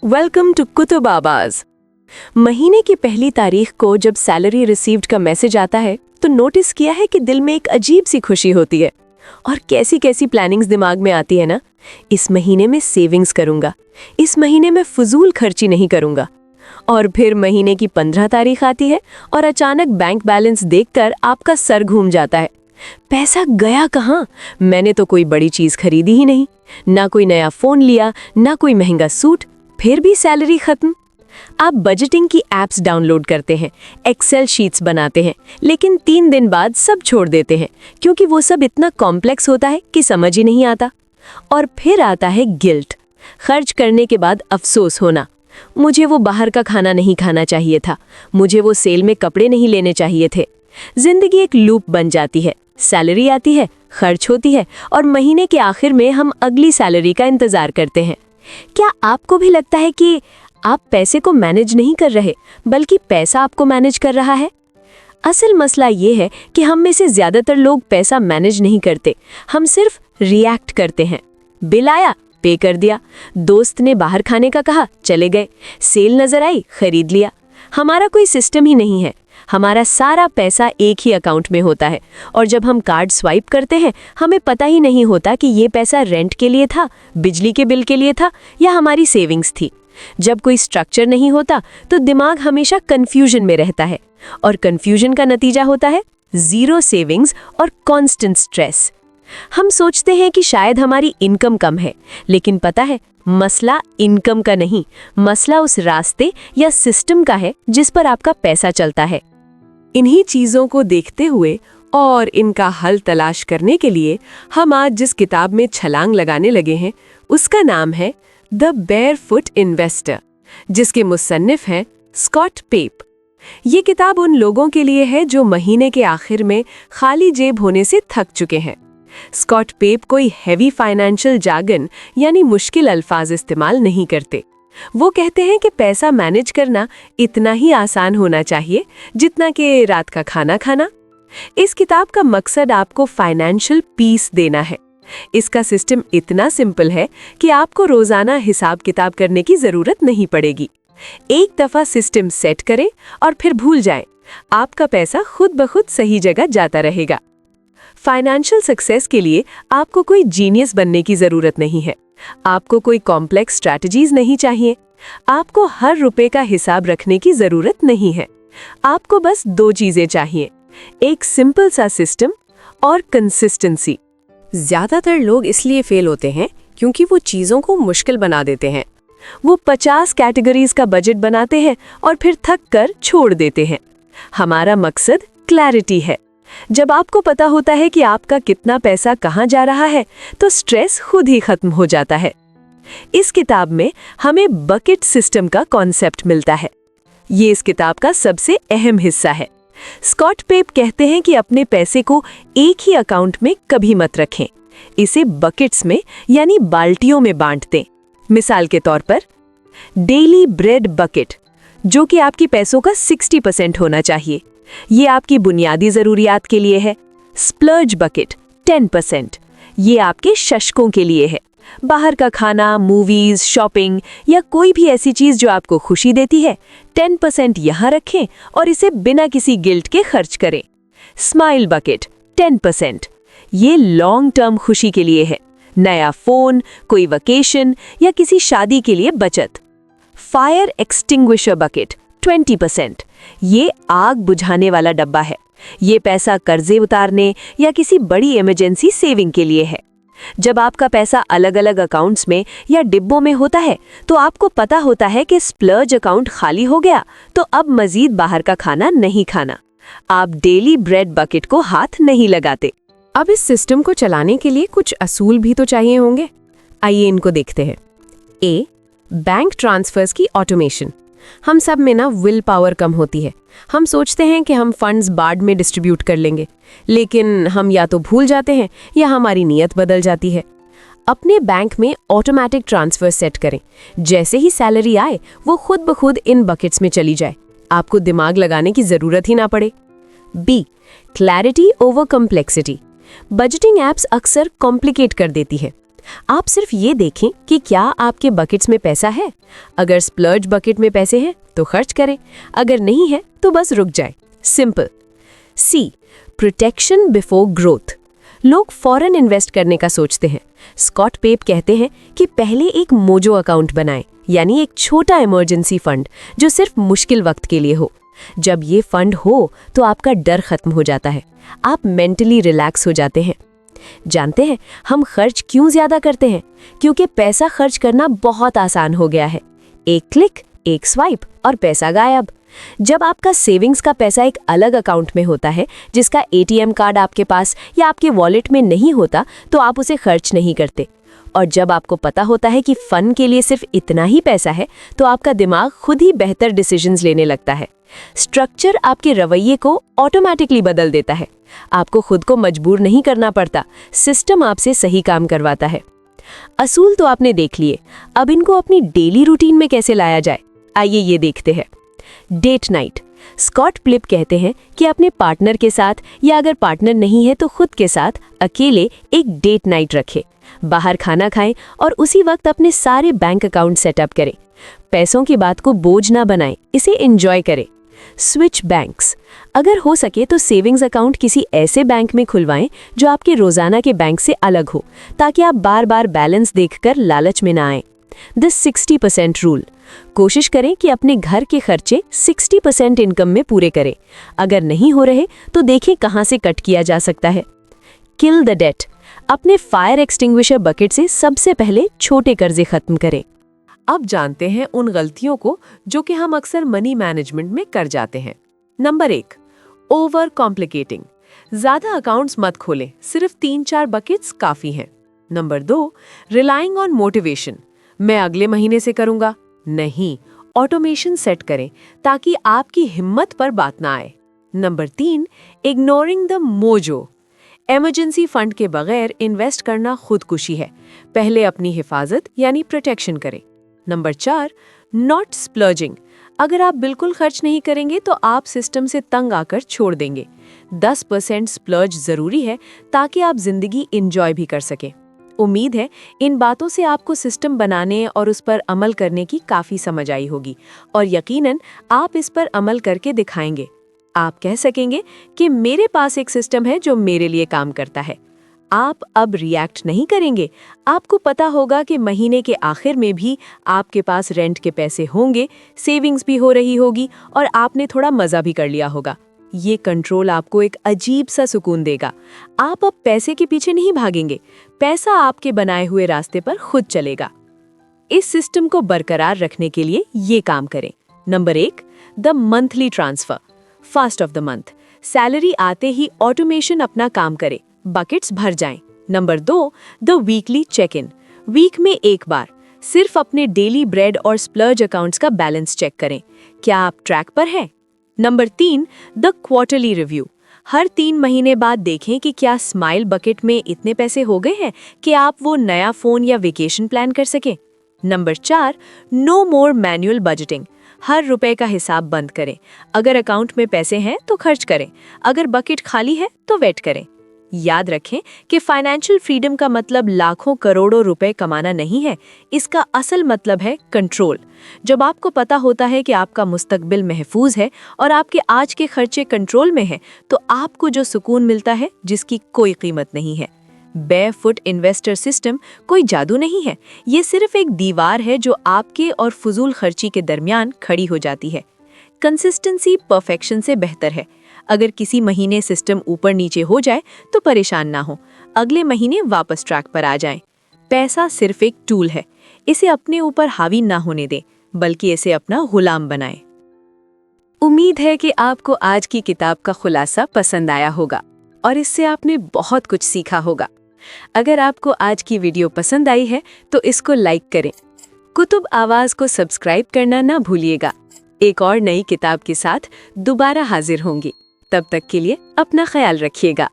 Welcome to Qutub आवाज। महीने की पहली तारीख को जब सैलरी रिसीव्ड का मैसेज आता है तो नोटिस किया है कि दिल में एक अजीब सी खुशी होती है और कैसी कैसी प्लानिंग्स दिमाग में आती है ना। इस महीने में सेविंग्स करूंगा, इस महीने में फजूल खर्ची नहीं करूंगा। और फिर महीने की 15 तारीख आती है और अचानक बैंक बैलेंस देखकर आपका सर घूम जाता है। पैसा गया कहाँ? मैंने तो कोई बड़ी चीज खरीदी ही नहीं, ना कोई नया फोन लिया, ना कोई महंगा सूट, फिर भी सैलरी खत्म। आप बजटिंग की एप्स डाउनलोड करते हैं, एक्सेल शीट्स बनाते हैं, लेकिन 3 दिन बाद सब छोड़ देते हैं क्योंकि वो सब इतना कॉम्प्लेक्स होता है कि समझ ही नहीं आता। और फिर आता है गिल्ट, खर्च करने के बाद अफसोस होना। मुझे वो बाहर का खाना नहीं खाना चाहिए था, मुझे वो सेल में कपड़े नहीं लेने चाहिए थे। जिंदगी एक लूप बन जाती है। सैलरी आती है, खर्च होती है और महीने के आखिर में हम अगली सैलरी का इंतजार करते हैं। क्या आपको भी लगता है कि आप पैसे को मैनेज नहीं कर रहे, बल्कि पैसा आपको मैनेज कर रहा है? असल मसला ये है कि हम में से ज्यादातर लोग पैसा मैनेज नहीं करते, हम सिर्फ रिएक्ट करते हैं। बिल आया, पे कर दिया, दोस्त ने बाहर खाने का कहा, चले गए, सेल नजर आई, खरीद लिया। हमारा कोई सिस्टम ही नहीं है। हमारा सारा पैसा एक ही अकाउंट में होता है और जब हम कार्ड स्वाइप करते हैं हमें पता ही नहीं होता कि ये पैसा रेंट के लिए था, बिजली के बिल के लिए था या हमारी सेविंग्स थी। जब कोई स्ट्रक्चर नहीं होता तो दिमाग हमेशा कंफ्यूजन में रहता है और कंफ्यूजन का नतीजा होता है जीरो सेविंग्स और कांस्टेंट स्ट्रेस। हम सोचते हैं कि शायद हमारी इनकम कम है, लेकिन पता है मसला इनकम का नहीं, मसला उस रास्ते या सिस्टम का है जिस पर आपका पैसा चलता है। इन्हीं चीजों को देखते हुए और इनका हल तलाश करने के लिए हम आज जिस किताब में छलांग लगाने लगे हैं उसका नाम है द बेयरफुट इन्वेस्टर, जिसके मुसन्निफ हैं स्कॉट पेप। ये किताब उन लोगों के लिए है जो महीने के आखिर में खाली जेब होने से थक चुके हैं। स्कॉट पेप कोई हैवी फाइनेंशियल जार्गन यानी मुश्किल अल्फाज इस्तेमाल नहीं करते। वो कहते हैं कि पैसा मैनेज करना इतना ही आसान होना चाहिए जितना कि रात का खाना खाना। इस किताब का मकसद आपको फाइनेंशियल पीस देना है। इसका सिस्टम इतना सिंपल है कि आपको रोजाना हिसाब किताब करने की जरूरत नहीं पड़ेगी। एक दफा सिस्टम सेट करें और फिर भूल जाएं, आपका पैसा खुद ब खुद सही जगह जाता रहेगा। फाइनेंशियल सक्सेस के लिए आपको कोई जीनियस बनने की जरूरत नहीं है, आपको कोई कॉम्प्लेक्स स्ट्रैटेजीज नहीं चाहिए, आपको हर रुपए का हिसाब रखने की जरूरत नहीं है। आपको बस 2 चीजें चाहिए, एक सिंपल सा सिस्टम और कंसिस्टेंसी। ज्यादातर लोग इसलिए फेल होते हैं क्योंकि वो चीजों को मुश्किल बना देते हैं। वो 50 कैटेगरीज का बजट बनाते हैं और फिर थक कर छोड़ देते हैं। हमारा मकसद क्लैरिटी है। जब आपको पता होता है कि आपका कितना पैसा कहाँ जा रहा है तो स्ट्रेस खुद ही खत्म हो जाता है। इस किताब में हमें बकेट सिस्टम का कॉन्सेप्ट मिलता है। ये इस किताब का सबसे अहम हिस्सा है। स्कॉट पेप कहते हैं कि अपने पैसे को एक ही अकाउंट में कभी मत रखें, इसे बकेट्स में यानी बाल्टियों में बांट दें। मिसाल के तौर पर डेली ब्रेड बकेट, जो कि आपकी पैसों का 60% होना चाहिए, ये आपकी बुनियादी जरूरियात के लिए है। स्प्लर्ज बकेट 10%, ये आपके शशकों के लिए है। बाहर का खाना, मूवीज, शॉपिंग या कोई भी ऐसी चीज जो आपको खुशी देती है, 10% यहाँ रखें और इसे बिना किसी गिल्ट के खर्च करें। स्माइल बकेट 10%, ये लॉन्ग टर्म खुशी के लिए है, नया फोन, कोई वेकेशन या किसी शादी के लिए बचत। फायर एक्सटिंग्विशर बकेट 20%, ये आग बुझाने वाला डब्बा है, ये पैसा कर्जे उतारने या किसी बड़ी इमरजेंसी सेविंग के लिए है। जब आपका पैसा अलग अलग अकाउंट्स में या डिब्बों में होता है तो आपको पता होता है कि स्प्लर्ज अकाउंट खाली हो गया तो अब मजीद बाहर का खाना नहीं खाना। आप डेली ब्रेड बकेट को हाथ नहीं लगाते। अब इस सिस्टम को चलाने के लिए कुछ असूल भी तो चाहिए होंगे। आइए इनको देखते हैं। ए, बैंक ट्रांसफर्स की ऑटोमेशन। हम सब में ना विल पावर कम होती है। हम सोचते हैं कि हम फंड्स बाद में डिस्ट्रीब्यूट कर लेंगे, लेकिन हम या तो भूल जाते हैं या हमारी नीयत बदल जाती है। अपने बैंक में ऑटोमेटिक ट्रांसफर सेट करें। जैसे ही सैलरी आए वो खुद ब खुद इन बकेट्स में चली जाए, आपको दिमाग लगाने की जरूरत ही ना पड़े। Be, clarity over complexity. Budgeting apps अक्सर कॉम्प्लिकेट कर देती है। आप सिर्फ ये देखें कि क्या आपके बकेट्स में पैसा है। अगर स्प्लर्ज बकेट में पैसे हैं तो खर्च करें, अगर नहीं है तो बस रुक जाए। सिंपल। सी, प्रोटेक्शन बिफोर ग्रोथ। लोग फॉरेन इन्वेस्ट करने का सोचते हैं। स्कॉट पेप कहते हैं कि पहले एक मोजो अकाउंट बनाएं, यानी एक छोटा इमरजेंसी फंड जो सिर्फ मुश्किल वक्त के लिए हो। जब ये फंड हो तो आपका डर खत्म हो जाता है, आप मेंटली रिलैक्स हो जाते हैं। जानते हैं हम खर्च क्यों ज्यादा करते हैं? क्योंकि पैसा खर्च करना बहुत आसान हो गया है। एक क्लिक, एक स्वाइप और पैसा गायब। जब आपका सेविंग्स का पैसा एक अलग अकाउंट में होता है, जिसका एटीएम कार्ड आपके पास या आपके वॉलेट में नहीं होता, तो आप उसे खर्च नहीं करते। और जब आपको पता होता है कि फन के लिए सिर्फ इतना ही पैसा है, तो आपका दिमाग खुद ही बेहतर डिसीजंस लेने लगता है। स्ट्रक्चर आपके रवैये को ऑटोमेटिकली बदल देता है। आपको खुद को मजबूर नहीं करना पड़ता, सिस्टम आपसे सही काम करवाता है। असूल तो आपने देख लिए, अब इनको अपनी डेली रूटीन में कैसे लाया जाए, आइए ये देखते हैं। Date night. स्कॉट प्लिप कहते हैं कि अपने पार्टनर के साथ, या अगर पार्टनर नहीं है तो खुद के साथ अकेले एक डेट नाइट रखें। बाहर खाना खाएं और उसी वक्त अपने सारे बैंक अकाउंट सेटअप करें। पैसों की बात को बोझ ना बनाएं, इसे एंजॉय करें। Switch banks. अगर हो सके तो सेविंग्स अकाउंट किसी ऐसे बैंक में खुलवाएं जो आपके रोजाना के बैंक से अलग हो, ताकि आप बार बार बैलेंस देखकर लालच में ना आएं। The 60% rule. कोशिश करें कि अपने घर के खर्चे 60% इनकम में पूरे करें। अगर नहीं हो रहे तो देखें कहां से कट किया जा सकता है। Kill the debt. अपने फायर एक्सटिंग्विशर बकेट से सबसे पहले छोटे कर्जे खत्म करें। अब जानते हैं उन गलतियों को जो कि हम अक्सर मनी मैनेजमेंट में कर जाते हैं। Number 1, over complicating. ज्यादा अकाउंट्स मत खोलें, सिर्फ 3-4 बकेट्स काफी हैं। Number 2, relying on motivation. मैं अगले महीने से करूंगा, नहीं, ऑटोमेशन सेट करें ताकि आपकी हिम्मत पर बात ना आए। Number 3, ignoring the mojo. Emergency fund के बगैर इन्वेस्ट करना खुदकुशी है, पहले अपनी हिफाजत यानी प्रोटेक्शन करें। Number 4, not splurging. अगर आप बिल्कुल खर्च नहीं करेंगे तो आप सिस्टम से तंग आकर छोड़ देंगे। 10% स्प्लर्ज जरूरी है ताकि आप जिंदगी एंजॉय भी कर सकें। उम्मीद है इन बातों से आपको सिस्टम बनाने और उस पर अमल करने की काफ़ी समझ आई होगी, और यकीनन आप इस पर अमल करके दिखाएंगे। आप कह सकेंगे कि मेरे पास एक सिस्टम है जो मेरे लिए काम करता है। आप अब रिएक्ट नहीं करेंगे, आपको पता होगा कि महीने के आखिर में भी आपके पास रेंट के पैसे होंगे, सेविंग्स भी हो रही होगी और आपने थोड़ा मज़ा भी कर लिया होगा। ये कंट्रोल आपको एक अजीब सा सुकून देगा। आप अब पैसे के पीछे नहीं भागेंगे, पैसा आपके बनाए हुए रास्ते पर खुद चलेगा। इस सिस्टम को बरकरार रखने के लिए ये काम करें। Number 1, the monthly transfer. First of the month, salary आते ही ऑटोमेशन अपना काम करे, बकेट्स भर जाएं। Number 2, the weekly check in. Week में एक बार सिर्फ अपने डेली ब्रेड और स्प्लर्ज अकाउंट्स का बैलेंस चेक करें, क्या आप ट्रैक पर हैं। Number 3, the quarterly review. हर 3 महीने बाद देखें कि क्या स्माइल बकेट में इतने पैसे हो गए हैं कि आप वो नया फोन या वेकेशन प्लान कर सकें। नंबर 4, नो मोर मैनुअल बजटिंग। हर रुपए का हिसाब बंद करें। अगर अकाउंट में पैसे हैं तो खर्च करें, अगर बकेट खाली है तो वेट करें। याद रखें कि फाइनेंशियल फ्रीडम का मतलब लाखों करोड़ों रुपए कमाना नहीं है, इसका असल मतलब है कंट्रोल। जब आपको पता होता है कि आपका मुस्तकबिल महफूज है और आपके आज के खर्चे कंट्रोल में हैं, तो आपको जो सुकून मिलता है जिसकी कोई कीमत नहीं है। बेयरफुट इन्वेस्टर सिस्टम कोई जादू नहीं है, ये सिर्फ एक दीवार है जो आपके और फजूल खर्ची के दरमियान खड़ी हो जाती है। कंसिस्टेंसी परफेक्शन से बेहतर है। अगर किसी महीने सिस्टम ऊपर नीचे हो जाए तो परेशान ना हो, अगले महीने वापस ट्रैक पर आ जाएं। पैसा सिर्फ एक टूल है, इसे अपने ऊपर हावी ना होने दें, बल्कि इसे अपना गुलाम बनाएं। उम्मीद है कि आपको आज की किताब का खुलासा पसंद आया होगा और इससे आपने बहुत कुछ सीखा होगा। अगर आपको आज की वीडियो पसंद आई है तो इसको लाइक करें। कुतुब आवाज को सब्सक्राइब करना ना भूलिएगा। एक और नई किताब के साथ दोबारा हाजिर होंगी। तब तक के लिए अपना ख्याल रखिएगा।